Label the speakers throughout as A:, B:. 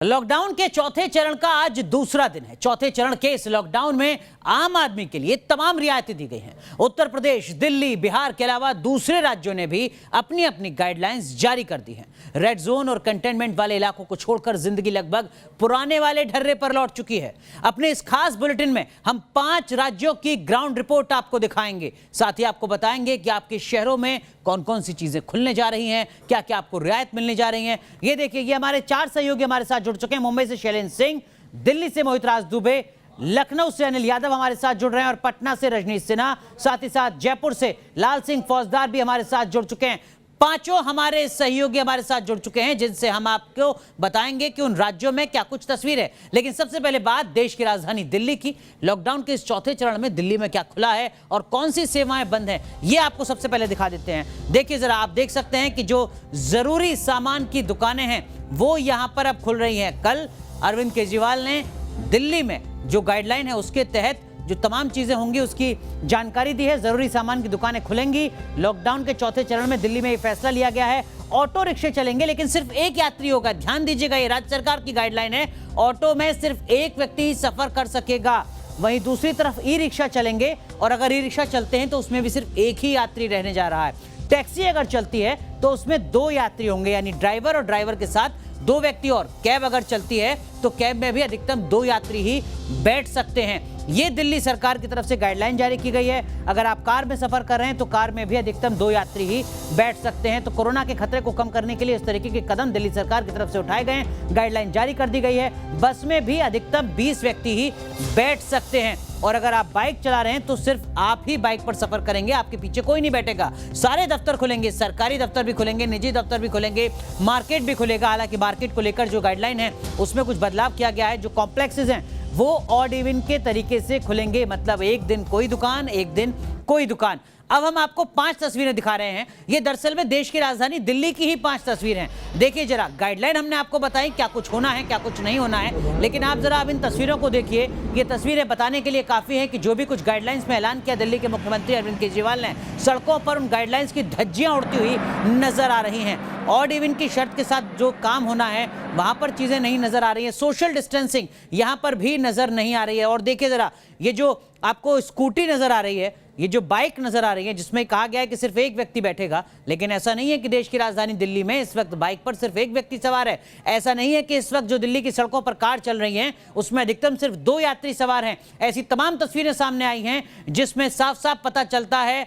A: Lockdown के चौथे चरण का आज दूसरा दिन है। चौथे चरण के इस लॉकडाउन में आम आदमी के लिए तमाम रियायतें दी गई हैं। उत्तर प्रदेश, दिल्ली, बिहार के अलावा दूसरे राज्यों ने भी अपनी अपनी गाइडलाइंस जारी कर दी हैं। रेड जोन और कंटेनमेंट वाले इलाकों को छोड़कर जिंदगी लगभग पुराने वाले ढर्रे पर लौट चुकी है। अपने इस खास बुलेटिन में हम 5 राज्यों की ग्राउंड रिपोर्ट आपको दिखाएंगे। साथ ही आपको बताएंगे कि आपके शहरों में कौन कौन सी चीजें खुलने जा रही हैं, क्या क्या आपको रियायत मिलने जा रही हैं। ये देखिए, ये हमारे 4 सहयोगी हमारे साथ जुड़ चुके हैं। मुंबई से शैलेंद्र सिंह, दिल्ली से मोहित राज दुबे, लखनऊ से अनिल यादव हमारे साथ जुड़ रहे हैं और पटना से रजनीश सिन्हा, साथ ही साथ जयपुर से लाल सिंह फौजदार भी हमारे साथ जुड़ चुके हैं। पांचों हमारे सहयोगी हमारे साथ जुड़ चुके हैं, जिनसे हम आपको बताएंगे कि उन राज्यों में क्या कुछ तस्वीर है। लेकिन सबसे पहले बात देश की राजधानी दिल्ली की। लॉकडाउन के इस चौथे चरण में दिल्ली में क्या खुला है और कौन सी सेवाएं बंद हैं, ये आपको सबसे पहले दिखा देते हैं। देखिए जरा, आप देख सकते हैं कि जो जरूरी सामान की दुकानें हैं वो यहां पर अब खुल रही हैं। कल अरविंद केजरीवाल ने दिल्ली में जो गाइडलाइन है उसके तहत जो तमाम चीजें होंगी उसकी जानकारी दी है। जरूरी सामान की दुकानें खुलेंगी। लॉकडाउन के चौथे चरण में दिल्ली में यह फैसला लिया गया है। ऑटो रिक्शे चलेंगे लेकिन सिर्फ एक यात्री होगा। ध्यान दीजिएगा, ये राज्य सरकार की गाइडलाइन है। ऑटो में सिर्फ एक व्यक्ति ही सफर कर सकेगा। वहीं दूसरी तरफ ई रिक्शा चलेंगे और अगर ई रिक्शा चलते हैं तो उसमें भी सिर्फ एक ही यात्री रहने जा रहा है। टैक्सी अगर चलती है तो उसमें 2 यात्री होंगे, यानी ड्राइवर और ड्राइवर के साथ 2 व्यक्ति। और कैब अगर चलती है तो कैब में भी अधिकतम 2 यात्री ही बैठ सकते हैं। ये दिल्ली सरकार की तरफ से गाइडलाइन जारी की गई है। अगर आप कार में सफर कर रहे हैं तो कार में भी अधिकतम 2 यात्री ही बैठ सकते हैं। तो कोरोना के खतरे को कम करने के लिए इस तरीके के कदम दिल्ली सरकार की तरफ से उठाए गए हैं। गाइडलाइन जारी कर दी गई है। बस में भी अधिकतम 20 व्यक्ति ही बैठ सकते हैं। और अगर आप बाइक चला रहे हैं तो सिर्फ आप ही बाइक पर सफर करेंगे, आपके पीछे कोई नहीं बैठेगा। सारे दफ्तर खुलेंगे, सरकारी दफ्तर भी खुलेंगे, निजी दफ्तर भी खुलेंगे, मार्केट भी खुलेगा। हालांकि मार्केट को लेकर जो गाइडलाइन है उसमें कुछ बदलाव किया गया है। जो कॉम्प्लेक्सेस हैं वो ऑड इवन के तरीके से खुलेंगे, मतलब एक दिन कोई दुकान, एक दिन कोई दुकान। अब हम आपको 5 तस्वीरें दिखा रहे हैं। ये दरअसल में देश की राजधानी दिल्ली की ही 5 तस्वीरें हैं। देखिए जरा, गाइडलाइन हमने आपको बताई क्या कुछ होना है, क्या कुछ नहीं होना है। लेकिन आप जरा अब इन तस्वीरों को देखिए। ये तस्वीरें बताने के लिए काफी है कि जो भी कुछ गाइडलाइंस में ऐलान किया दिल्ली के मुख्यमंत्री अरविंद केजरीवाल ने, सड़कों पर उन गाइडलाइंस की धज्जियां उड़ती हुई नजर आ रही हैं। ऑड इवन की शर्त के साथ जो काम होना है वहां पर चीजें नहीं नजर आ रही है। सोशल डिस्टेंसिंग यहां पर भी नजर नहीं आ रही है। और देखिए जरा, ये जो आपको स्कूटी नजर आ रही है, ये जो बाइक नजर आ रही है जिसमें कहा गया है कि सिर्फ एक व्यक्ति बैठेगा, लेकिन ऐसा नहीं है कि देश की राजधानी दिल्ली में इस वक्त बाइक पर सिर्फ एक व्यक्ति सवार है। ऐसा नहीं है कि इस वक्त जो दिल्ली की सड़कों पर कार चल रही हैं उसमें अधिकतम सिर्फ 2 यात्री सवार हैं। ऐसी तमाम तस्वीरें सामने आई हैं जिसमें साफ साफ पता चलता है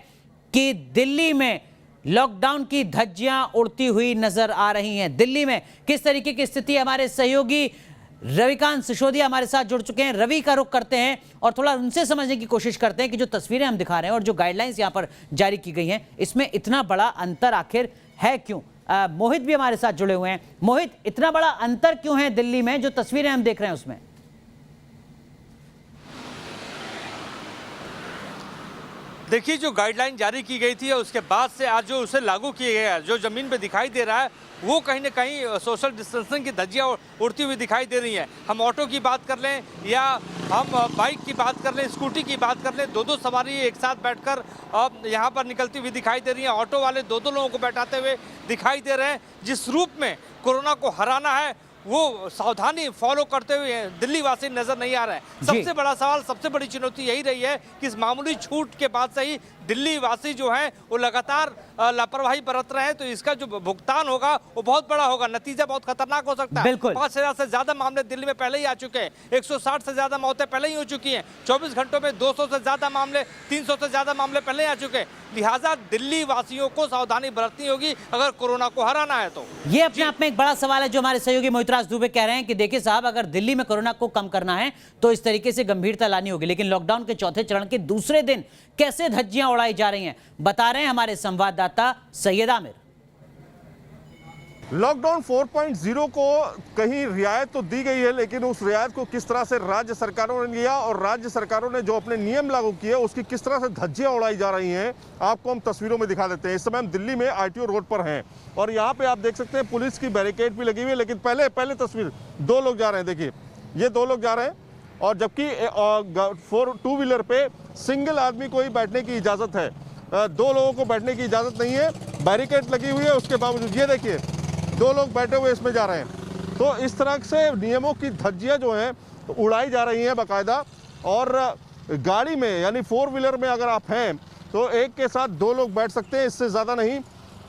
A: कि दिल्ली में लॉकडाउन की धज्जियां उड़ती हुई नजर आ रही हैं। दिल्ली में किस तरीके की स्थिति है, हमारे सहयोगी रविकांत सिसोदिया हमारे साथ जुड़ चुके हैं। रवि का रुख करते हैं और थोड़ा उनसे समझने की कोशिश करते हैं कि जो तस्वीरें हम दिखा रहे हैं और जो गाइडलाइंस यहां पर जारी की गई हैं इसमें इतना बड़ा अंतर आखिर है क्यों। मोहित भी हमारे साथ जुड़े हुए हैं। मोहित, इतना बड़ा अंतर क्यों है दिल्ली में, जो तस्वीरें हम देख रहे हैं उसमें?
B: देखिए, जो गाइडलाइन जारी की गई थी और उसके बाद से आज जो उसे लागू किया गया, जो जमीन पे दिखाई दे रहा है वो कहीं ना कहीं सोशल डिस्टेंसिंग की धज्जियां उड़ती हुई दिखाई दे रही हैं। हम ऑटो की बात कर लें या हम बाइक की बात कर लें, स्कूटी की बात कर लें, 2-2 सवारी एक साथ बैठकर यहाँ पर निकलती हुई दिखाई दे रही हैं। ऑटो वाले 2-2 लोगों को बैठाते हुए दिखाई दे रहे हैं। जिस रूप में कोरोना को हराना है वो सावधानी फॉलो करते हुए दिल्ली वासी नजर नहीं आ रहे हैं। सबसे बड़ा सवाल, सबसे बड़ी चुनौती यही रही है कि इस मामूली छूट के बाद से ही दिल्ली वासी जो हैं वो लगातार लापरवाही बरत रहे हैं। तो इसका जो भुगतान होगा वो बहुत बड़ा होगा। नतीजा बहुत खतरनाक हो सकता है। 5,000 से ज्यादा मामले दिल्ली में पहले ही आ चुके हैं। 160 से ज्यादा मौतें पहले ही हो चुकी हैं। 24 घंटों में 200 से ज्यादा मामले, 300 से ज्यादा मामले पहले ही आ चुके हैं। लिहाजा दिल्ली वासियों को सावधानी बरतनी होगी अगर कोरोना को हराना है तो।
A: ये अपने आप में एक बड़ा सवाल है जो हमारे सहयोगी मोहित राज दुबे कह रहे हैं कि देखिए साहब, अगर दिल्ली में कोरोना को कम करना है तो इस तरीके से गंभीरता लानी होगी। लेकिन लॉकडाउन के चौथे चरण के दूसरे दिन कैसे धज्जियां उड़ाई जा रही हैं, बता रहे हैं हमारे संवाददाता सैयद आमिर।
C: लॉकडाउन 4.0 को कहीं रियायत तो दी गई है, लेकिन उस रियायत को किस तरह से राज्य सरकारों ने लिया और राज्य सरकारों ने जो अपने नियम लागू किए उसकी किस तरह से धज्जियां उड़ाई जा रही हैं, आपको हम तस्वीरों में दिखा देते हैं। इस समय हम दिल्ली में ITO रोड पर हैं और यहाँ पे आप देख सकते हैं पुलिस की बैरिकेड भी लगी हुई है। लेकिन पहले तस्वीर, 2 लोग जा रहे हैं। देखिए, ये 2 लोग जा रहे हैं और जबकि 2 व्हीलर पे सिंगल आदमी को ही बैठने की इजाज़त है, 2 लोगों को बैठने की इजाज़त नहीं है। बैरिकेड लगी हुई है, उसके बावजूद ये देखिए 2 लोग बैठे हुए इसमें जा रहे हैं। तो इस तरह से नियमों की धज्जियाँ जो हैं उड़ाई जा रही हैं बाकायदा। और गाड़ी में यानी 4 व्हीलर में अगर आप हैं तो एक के साथ 2 लोग बैठ सकते हैं, इससे ज़्यादा नहीं।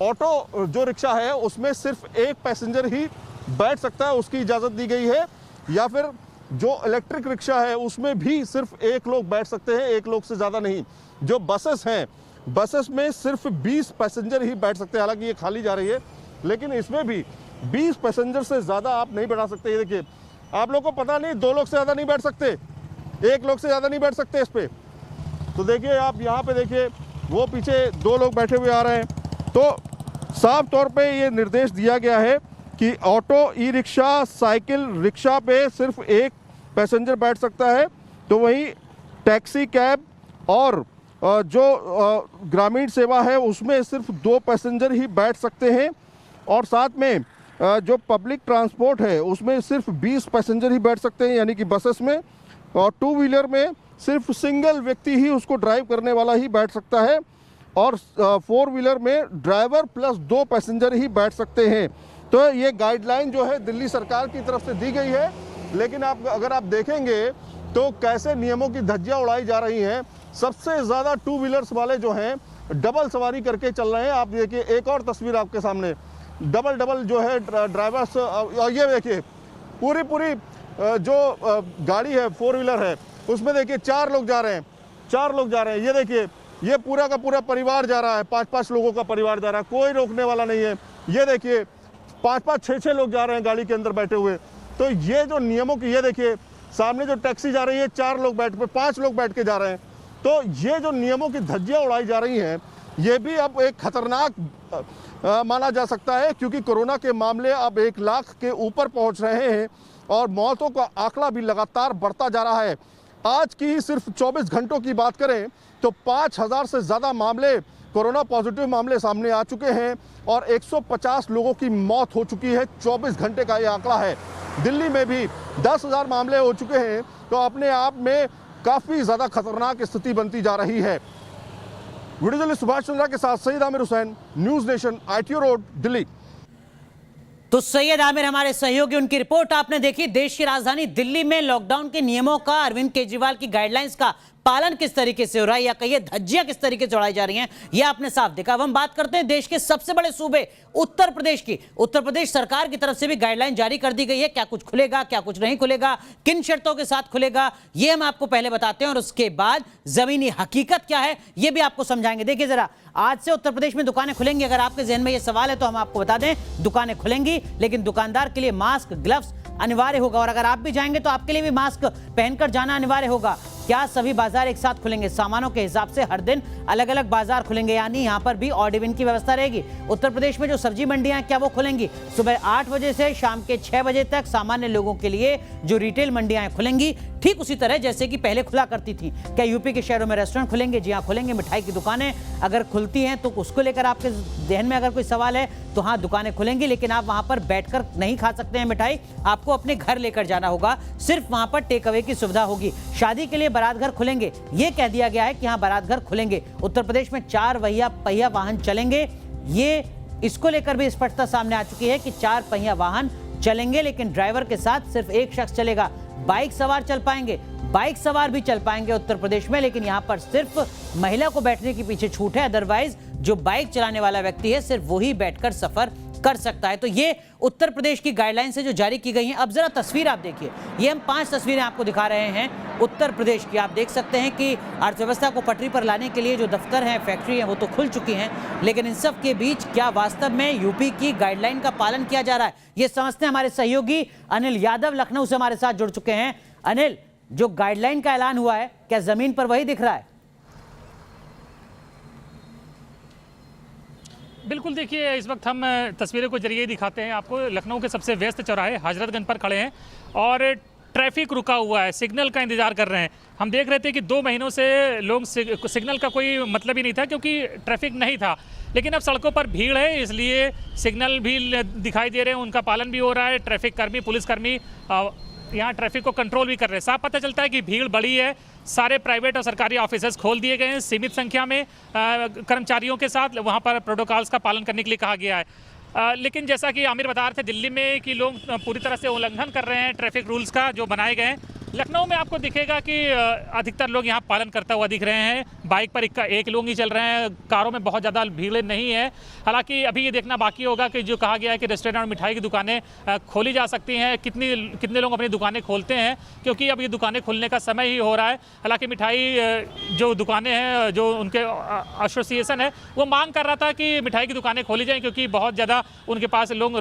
C: ऑटो जो रिक्शा है उसमें सिर्फ एक पैसेंजर ही बैठ सकता है, उसकी इजाज़त दी गई है। या फिर जो इलेक्ट्रिक रिक्शा है उसमें भी सिर्फ 1 लोग बैठ सकते हैं, 1 लोग से ज़्यादा नहीं। जो बसेस हैं, बसेस में सिर्फ 20 पैसेंजर ही बैठ सकते हैं। हालांकि ये खाली जा रही है, लेकिन इसमें भी 20 पैसेंजर से ज़्यादा आप नहीं बैठा सकते। ये देखिए, आप लोगों को पता नहीं, 2 लोग से ज़्यादा नहीं बैठ सकते, 1 लोग से ज़्यादा नहीं बैठ सकते इस पर। तो देखिए आप यहाँ पे देखिए, वो पीछे 2 लोग बैठे हुए आ रहे हैं। तो साफ तौर पे ये निर्देश दिया गया है कि auto, e rickshaw, cycle, rickshaw पे सिर्फ 1 पैसेंजर बैठ सकता है। तो वहीं टैक्सी, कैब और जो ग्रामीण सेवा है उसमें सिर्फ 2 पैसेंजर ही बैठ सकते हैं। और साथ में जो पब्लिक ट्रांसपोर्ट है उसमें सिर्फ 20 पैसेंजर ही बैठ सकते हैं, यानी कि बसेस में। और 2 व्हीलर में सिर्फ सिंगल व्यक्ति ही उसको ड्राइव करने वाला ही बैठ सकता है। और 4 व्हीलर में ड्राइवर प्लस 2 पैसेंजर ही बैठ सकते हैं। तो ये गाइडलाइन जो है दिल्ली सरकार की तरफ से दी गई है। लेकिन अगर आप देखेंगे तो कैसे नियमों की धज्जियां उड़ाई जा रही हैं। सबसे ज़्यादा 2 व्हीलर्स वाले जो हैं डबल सवारी करके चल रहे हैं। आप देखिए, एक और तस्वीर आपके सामने, डबल जो है ड्राइवर्स। और ये देखिए, पूरी जो गाड़ी है 4 व्हीलर है उसमें देखिए 4 लोग जा रहे हैं, 4 लोग जा रहे हैं। ये देखिए, ये पूरा का पूरा परिवार जा रहा है, 5-5 लोगों का परिवार जा रहा है, कोई रोकने वाला नहीं है। ये देखिए 5-5, 6-6 लोग जा रहे हैं गाड़ी के अंदर बैठे हुए। तो ये जो नियमों की, ये देखिए सामने जो टैक्सी जा रही है 4 लोग 5 लोग बैठ के जा रहे हैं। तो ये जो नियमों की धज्जियां उड़ाई जा रही हैं, ये भी अब एक खतरनाक माना जा सकता है, क्योंकि कोरोना के मामले अब 1 लाख के ऊपर पहुंच रहे हैं और मौतों का आंकड़ा भी लगातार बढ़ता जा रहा है। आज की सिर्फ 24 घंटों की बात करें तो 5000 से ज़्यादा मामले, कोरोना पॉजिटिव मामले सामने आ चुके हैं और 150 लोगों की मौत हो चुकी है। 24 घंटे का ये आंकड़ा है। दिल्ली में भी 10,000 मामले हो चुके हैं। तो अपने आप में काफ़ी ज़्यादा खतरनाक स्थिति बनती जा रही है। वीडियो जर्नलिस्ट सुभाष चंद्रा के साथ Syed Aamir Hussain, News Nation, ITO road, Delhi.
A: तो सैयद आमिर हमारे सहयोगी, उनकी रिपोर्ट आपने देखी। देश की राजधानी दिल्ली में लॉकडाउन के नियमों का, अरविंद केजरीवाल की गाइडलाइंस का पालन किस तरीके से हो रहा है, या कहिए धज्जियां किस तरीके से उड़ाई जा रही हैं, यह आपने साफ देखा। अब हम बात करते हैं देश के सबसे बड़े सूबे उत्तर प्रदेश की। उत्तर प्रदेश सरकार की तरफ से भी गाइडलाइन जारी कर दी गई है। क्या कुछ खुलेगा, क्या कुछ नहीं खुलेगा, किन शर्तों के साथ खुलेगा, यह हम आपको पहले बताते हैं और उसके बाद जमीनी हकीकत क्या है यह भी आपको समझाएंगे। देखिए जरा, आज से उत्तर प्रदेश में दुकानें खुलेंगी। अगर आपके जहन में यह सवाल है तो हम आपको बता दें, दुकानें खुलेंगी, लेकिन दुकानदार के लिए मास्क, ग्लव्स अनिवार्य होगा। और अगर आप भी जाएंगे तो आपके लिए भी मास्क पहनकर जाना अनिवार्य होगा। क्या सभी बाजार एक साथ खुलेंगे? सामानों के हिसाब से हर दिन अलग अलग बाजार खुलेंगे, यानी यहाँ पर भी ऑड इवन की व्यवस्था रहेगी। उत्तर प्रदेश में जो सब्जी मंडियां हैं, क्या वो खुलेंगी? सुबह 8 बजे से शाम के 6 बजे तक सामान्य लोगों के लिए जो रिटेल मंडियां खुलेंगी, ठीक उसी तरह जैसे कि पहले खुला करती थी। क्या यूपी के शहरों में रेस्टोरेंट खुलेंगे? जी हाँ, खुलेंगे। मिठाई की दुकानें अगर खुलती हैं तो उसको लेकर आपके जहन में अगर कोई सवाल है तो हाँ, दुकानें खुलेंगी, लेकिन आप वहां पर बैठकर नहीं खा सकते हैं मिठाई, आपको अपने घर लेकर जाना होगा। सिर्फ वहां पर टेक अवे की सुविधा होगी। शादी के लिए बारात घर खुलेंगे, यह कह दिया गया है कि हाँ, बारात घर खुलेंगे। उत्तर प्रदेश में 4 पहिया वाहन चलेंगे, ये इसको लेकर भी स्पष्टता सामने आ चुकी है कि 4 पहिया वाहन चलेंगे, लेकिन ड्राइवर के साथ सिर्फ एक शख्स चलेगा। बाइक सवार चल पाएंगे, बाइक सवार भी चल पाएंगे उत्तर प्रदेश में, लेकिन यहां पर सिर्फ महिला को बैठने की पीछे छूट है। अदरवाइज जो बाइक चलाने वाला व्यक्ति है सिर्फ वही बैठकर सफर कर सकता है। तो ये उत्तर प्रदेश की गाइडलाइन से जो जारी की गई हैं। अब जरा तस्वीर आप देखिए, ये हम 5 तस्वीरें आपको दिखा रहे हैं उत्तर प्रदेश की। आप देख सकते हैं कि अर्थव्यवस्था को पटरी पर लाने के लिए जो दफ्तर हैं, फैक्ट्री हैं, वो तो खुल चुकी हैं, लेकिन इन सब के बीच क्या वास्तव में यूपी की गाइडलाइन का पालन किया जा रहा है, ये समझते हैं हमारे सहयोगी अनिल यादव लखनऊ से हमारे साथ जुड़ चुके हैं। अनिल, जो गाइडलाइन का ऐलान हुआ है, क्या जमीन पर वही दिख रहा है?
D: बिल्कुल, देखिए इस वक्त हम तस्वीरों को जरिए दिखाते हैं आपको। लखनऊ के सबसे व्यस्त चौराहे हजरतगंज पर खड़े हैं और ट्रैफिक रुका हुआ है, सिग्नल का इंतजार कर रहे हैं। हम देख रहे थे कि 2 महीनों से लोग सिग्नल का कोई मतलब ही नहीं था, क्योंकि ट्रैफिक नहीं था। लेकिन अब सड़कों पर भीड़ है, इसलिए सिग्नल भी दिखाई दे रहे हैं, उनका पालन भी हो रहा है। ट्रैफिक कर्मी, पुलिसकर्मी यहाँ ट्रैफिक को कंट्रोल भी कर रहे हैं। साफ पता चलता है कि भीड़ बड़ी है। सारे प्राइवेट और सरकारी ऑफिसेज खोल दिए गए हैं। सीमित संख्या में कर्मचारियों के साथ वहाँ पर प्रोटोकॉल्स का पालन करने के लिए कहा गया है। लेकिन जैसा कि आमिर बता रहे थे, दिल्ली में कि लोग पूरी तरह से उल्लंघन कर रहे हैं ट्रैफिक रूल्स का जो बनाए गए हैं। लखनऊ में आपको दिखेगा कि अधिकतर लोग यहाँ पालन करता हुआ दिख रहे हैं। बाइक पर एक लोग ही चल रहे हैं, कारों में बहुत ज़्यादा भीड़ नहीं है। हालांकि अभी ये देखना बाकी होगा कि जो कहा गया है कि रेस्टोरेंट और मिठाई की दुकानें खोली जा सकती हैं, कितने लोग अपनी दुकानें खोलते हैं, क्योंकि अब ये दुकानें खुलने का समय ही हो रहा है। हालांकि मिठाई जो दुकानें हैं, जो उनके एसोसिएशन है, वो मांग कर रहा था कि मिठाई की दुकानें खोली जाएँ, क्योंकि बहुत ज़्यादा उनके पास लोग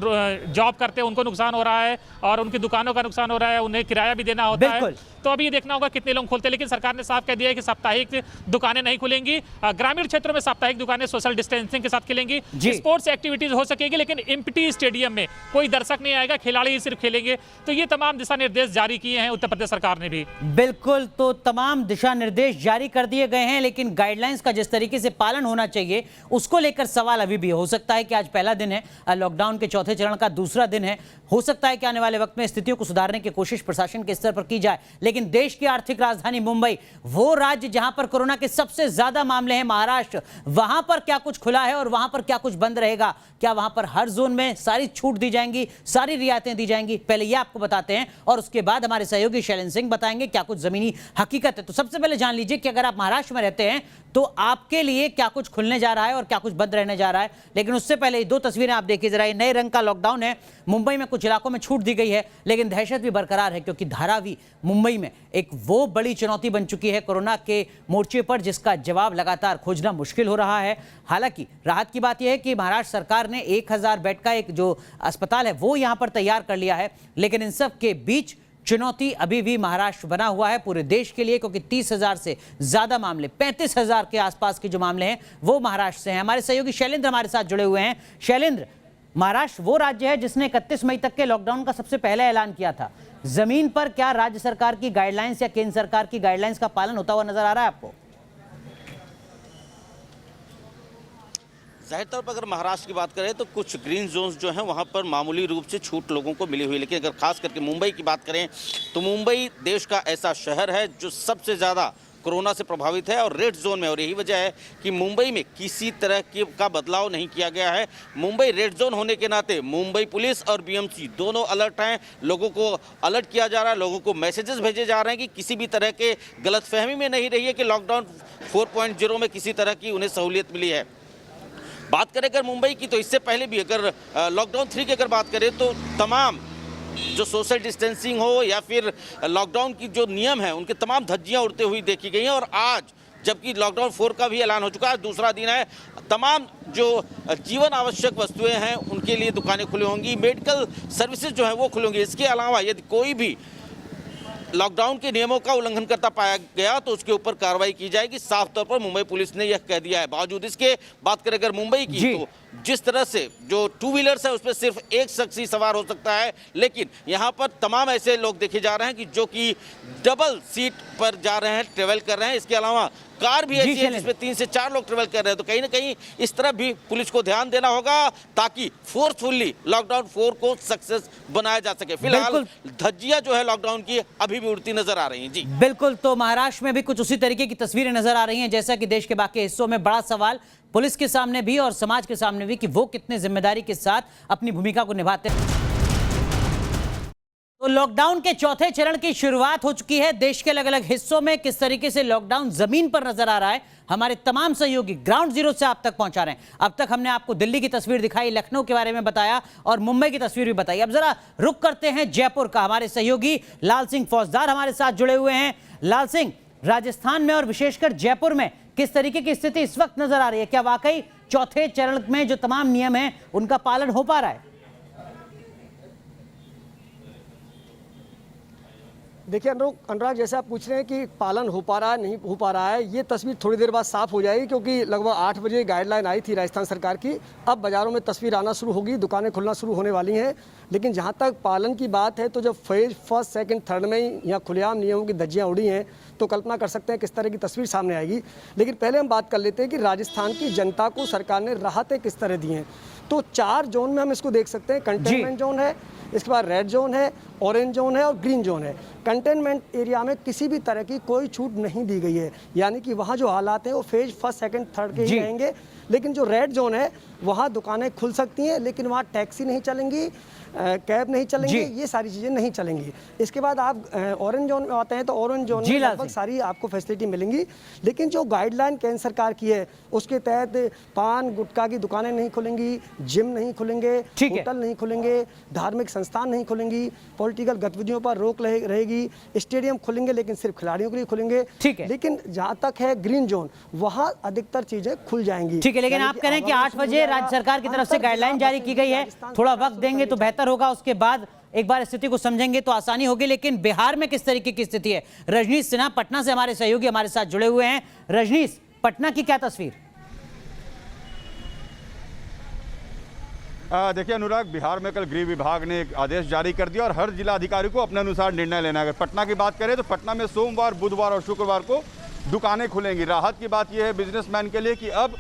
D: जॉब करते हैं, उनको नुकसान हो रहा है और उनकी दुकानों का नुकसान हो रहा है, उन्हें किराया भी देना होता है। तो अभी ये देखना होगा कितने लोग खोलते हैं। लेकिन सरकार ने साफ कह दिया है कि साप्ताहिक दुकानें नहीं खुलेंगी। ग्रामीण क्षेत्रों में साप्ताहिक दुकानें सोशल डिस्टेंसिंग के साथ खुलेंगी। स्पोर्ट्स एक्टिविटीज हो सकेगी, लेकिन एम्प्टी स्टेडियम में कोई दर्शक नहीं आएगा, खिलाड़ी ही सिर्फ खेलेंगे। तो ये तमाम दिशा निर्देश जारी किए हैं उत्तर प्रदेश सरकार ने भी।
A: बिल्कुल, तो तमाम दिशा निर्देश जारी कर दिए गए हैं, लेकिन गाइडलाइंस का जिस तरीके से पालन होना चाहिए उसको लेकर सवाल अभी भी हो सकता है कि आज पहला दिन है, लॉकडाउन के चौथे चरण का दूसरा दिन है। हो सकता है कि आने वाले वक्त में स्थितियों को सुधारने की कोशिश प्रशासन के स्तर पर की जाए, लेकिन देश की आर्थिक राजधानी मुंबई, वो राज्य जहां पर कोरोना के सबसे ज्यादा मामले हैं, महाराष्ट्र, वहां पर क्या कुछ खुला है और वहां पर क्या कुछ बंद रहेगा? क्या वहां पर हर जोन में सारी छूट दी जाएंगी, सारी रियायतें दी जाएंगी? पहले ये आपको बताते हैं और उसके बाद हमारे सहयोगी शैलेंद्र सिंह बताएंगे क्या कुछ जमीनी हकीकत है। तो सबसे पहले जान लीजिए कि अगर आप महाराष्ट्र में रहते हैं तो आपके लिए क्या कुछ खुलने जा रहा है और क्या कुछ बंद रहने जा रहा है। लेकिन उससे पहले दो तस्वीरें आप देखिए जरा। नए रंग का लॉकडाउन है, मुंबई में कुछ इलाकों में छूट दी गई है, लेकिन दहशत भी बरकरार है, क्योंकि धारावी मुंबई में एक वो बड़ी चुनौती बन चुकी है कोरोना के मोर्चे पर, जिसका जवाब लगातार खोजना मुश्किल हो रहा है। हालांकि राहत की बात यह है कि महाराष्ट्र सरकार ने 1000 बेड का एक जो अस्पताल है वो यहां पर तैयार कर लिया है, लेकिन इन सब के बीच चुनौती अभी भी महाराष्ट्र बना हुआ है पूरे देश के लिए, क्योंकि 30,000 से ज्यादा मामले, 35,000 के आसपास के जो मामले हैं वो महाराष्ट्र से हैं। हमारे सहयोगी शैलेंद्र हमारे साथ जुड़े हुए हैं। शैलेंद्र, महाराष्ट्र वो राज्य है जिसने 31 मई तक के लॉकडाउन का सबसे पहले ऐलान किया था। जमीन पर क्या राज्य सरकार की गाइडलाइंस या केंद्र सरकार की गाइडलाइंस का पालन होता हुआ नजर आ रहा है आपको?
E: जाहिर तौर पर अगर महाराष्ट्र की बात करें तो कुछ ग्रीन जोन्स जो हैं वहाँ पर मामूली रूप से छूट लोगों को मिली हुई है, लेकिन अगर खास करके मुंबई की बात करें तो मुंबई देश का ऐसा शहर है जो सबसे ज़्यादा कोरोना से प्रभावित है और रेड जोन में, और यही वजह है कि मुंबई में किसी तरह का बदलाव नहीं किया गया है। मुंबई रेड जोन होने के नाते मुंबई पुलिस और बीएमसी दोनों अलर्ट हैं, लोगों को अलर्ट किया जा रहा है, लोगों को मैसेजेस भेजे जा रहे हैं कि किसी भी तरह के गलतफहमी में नहीं रहिए कि लॉकडाउन 4.0 में किसी तरह की उन्हें सहूलियत मिली है। बात करें अगर मुंबई की तो इससे पहले भी अगर लॉकडाउन 3 की अगर बात करें तो तमाम जो सोशल डिस्टेंसिंग हो या फिर लॉकडाउन की जो नियम है उनके तमाम धज्जियां उड़ते हुई देखी गई हैं। और आज जबकि लॉकडाउन 4 का भी ऐलान हो चुका है, दूसरा दिन है, तमाम जो जीवन आवश्यक वस्तुएं हैं उनके लिए दुकानें खुली होंगी, मेडिकल सर्विसेज जो है वो खुलेंगी। इसके अलावा यदि कोई भी लॉकडाउन के नियमों का उल्लंघन करता पाया गया तो उसके ऊपर कार्रवाई की जाएगी। साफ तौर पर मुंबई पुलिस ने यह कह दिया है। बावजूद इसके बात करें अगर मुंबई की तो जिस तरह से जो 2 व्हीलर्स है उसमें सिर्फ एक शख्स ही सवार हो सकता है, लेकिन यहाँ पर तमाम ऐसे लोग देखे जा रहे हैं कि जो कि डबल सीट पर जा रहे हैं, ट्रेवल कर रहे हैं। इसके अलावा कार भी ऐसी है जिसमें 3 से 4 लोग ट्रेवल कर रहे हैं। तो कहीं ना कहीं इस तरफ भी पुलिस को ध्यान देना होगा ताकि फोर्सफुली लॉकडाउन 4 को सक्सेस बनाया जा सके। फिलहाल धज्जियां जो है लॉकडाउन की अभी भी उड़ती नजर आ रही हैं। जी
A: बिल्कुल, तो महाराष्ट्र में भी कुछ उसी तरीके की तस्वीरें नजर आ रही हैं जैसा कि देश के बाकी हिस्सों में। बड़ा सवाल पुलिस के सामने भी और समाज के सामने भी कि वो कितने जिम्मेदारी के साथ अपनी भूमिका को निभाते हैं। तो लॉकडाउन के चौथे चरण की शुरुआत हो चुकी है। देश के अलग अलग हिस्सों में किस तरीके से लॉकडाउन जमीन पर नजर आ रहा है, हमारे तमाम सहयोगी ग्राउंड जीरो से आप तक पहुंचा रहे हैं। अब तक हमने आपको दिल्ली की तस्वीर दिखाई, लखनऊ के बारे में बताया और मुंबई की तस्वीर भी बताई। अब जरा रुक करते हैं जयपुर का। हमारे सहयोगी लाल सिंह फौजदार हमारे साथ जुड़े हुए हैं। लाल सिंह, राजस्थान में और विशेषकर जयपुर में किस तरीके की स्थिति इस वक्त नजर आ रही है? क्या वाकई चौथे चरण में जो तमाम नियम हैं उनका पालन हो पा रहा है?
F: देखिए अनुराग, जैसे आप पूछ रहे हैं कि पालन हो पा रहा है नहीं हो पा रहा है, ये तस्वीर थोड़ी देर बाद साफ हो जाएगी, क्योंकि लगभग 8 बजे गाइडलाइन आई थी राजस्थान सरकार की। अब बाज़ारों में तस्वीर आना शुरू होगी, दुकानें खुलना शुरू होने वाली हैं। लेकिन जहाँ तक पालन की बात है तो जब फेज 1, 2, 3 में ही यहाँ खुलेआम नियमों की धज्जियाँ उड़ी हैं तो कल्पना कर सकते हैं किस तरह की तस्वीर सामने आएगी। लेकिन पहले हम बात कर लेते हैं कि राजस्थान की जनता को सरकार ने राहतें किस तरह दी हैं। तो 4 जोन में हम इसको देख सकते हैं। कंटेनमेंट जोन है, इसके बाद रेड जोन है, ऑरेंज जोन है और ग्रीन जोन है। कंटेनमेंट एरिया में किसी भी तरह की कोई छूट नहीं दी गई है, यानी कि वहाँ जो हालात हैं वो फेज 1, 2, 3 के ही रहेंगे। लेकिन जो रेड जोन है वहाँ दुकानें खुल सकती हैं, लेकिन वहाँ टैक्सी नहीं चलेंगी, कैब नहीं चलेंगे, ये सारी चीज़ें नहीं चलेंगी। इसके बाद आप ऑरेंज जोन में आते हैं तो ऑरेंज जोन में लगभग सारी आपको फैसिलिटी मिलेंगी, लेकिन जो गाइडलाइन केंद्र सरकार की है उसके तहत पान गुटखा की दुकानें नहीं खुलेंगी, जिम नहीं खुलेंगे, होटल नहीं खुलेंगे, धार्मिक संस्थान नहीं खुलेंगी, पॉलिटिकल गतिविधियों पर रोक रहेगी, स्टेडियम खुलेंगे लेकिन सिर्फ खिलाड़ियों के लिए खुलेंगे। लेकिन जहाँ तक है ग्रीन जोन वहाँ अधिकतर चीज़ें खुल जाएंगी।
A: ठीक है, लेकिन आप कह रहे हैं कि 8 बजे राज्य सरकार की तरफ से गाइडलाइन जारी की गई है, थोड़ा वक्त देंगे तो बेहतर होगा, उसके बाद एक बार स्थिति को समझेंगे तो आसानी होगी। लेकिन बिहार में किस तरीके की स्थिति है? रजनीश सिन्हा पटना से हमारे सहयोगी हमारे साथ जुड़े हुए हैं। रजनीश, पटना की क्या तस्वीर?
G: देखिए अनुराग, बिहार में कल गृह विभाग ने एक आदेश जारी कर दिया और हर जिला अधिकारी को अपने अनुसार निर्णय लेना है। अगर पटना की बात करें तो पटना में सोमवार, बुधवार और शुक्रवार को दुकानें खुलेंगी। राहत की बात यह है बिजनेसमैन के लिए कि अब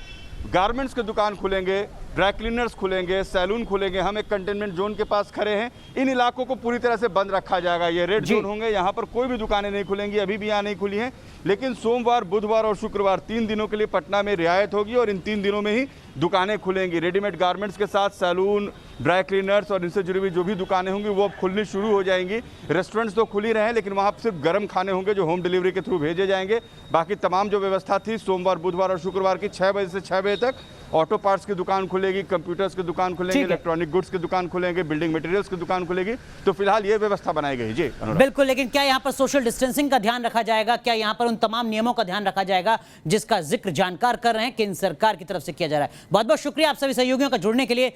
G: गारमेंट्स के दुकान खुलेंगे, ड्राई क्लीनर्स खुलेंगे, सैलून खुलेंगे। हम एक कंटेनमेंट जोन के पास खड़े हैं, इन इलाकों को पूरी तरह से बंद रखा जाएगा। ये रेड जोन होंगे, यहाँ पर कोई भी दुकानें नहीं खुलेंगी, अभी भी यहाँ नहीं खुली हैं। लेकिन सोमवार, बुधवार और शुक्रवार 3 दिनों के लिए पटना में रियायत होगी और इन 3 दिनों में ही दुकानें खुलेंगी। रेडीमेड गारमेंट्स के साथ सैलून, ड्राई क्लीनर्स और इनसे जुड़ी हुई जो भी दुकानें होंगी वो अब खुलनी शुरू हो जाएंगी। रेस्टोरेंट्स तो खुल ही रहे हैं, लेकिन वहाँ सिर्फ गर्म खाने होंगे जो होम डिलीवरी के थ्रू भेजे जाएंगे। बाकी तमाम जो व्यवस्था थी सोमवार, बुधवार और शुक्रवार की 6 बजे से 6 बजे तक ऑटो पार्ट्स की दुकान खुलेगी, कंप्यूटर्स की दुकान खुलेंगे, इलेक्ट्रॉनिक गुड्स की दुकान खुलेंगे, बिल्डिंग मटेरियल्स की दुकान खुलेगी। तो फिलहाल ये व्यवस्था बनाई गई। जी
A: बिल्कुल, लेकिन क्या यहाँ पर सोशल डिस्टेंसिंग का ध्यान रखा जाएगा? क्या यहाँ पर उन तमाम नियमों का ध्यान रखा जाएगा जिसका जिक्र जानकार कर रहे हैं केंद्र सरकार की तरफ से किया जा रहा है? बहुत बहुत शुक्रिया आप सभी सहयोगियों का जुड़ने के लिए।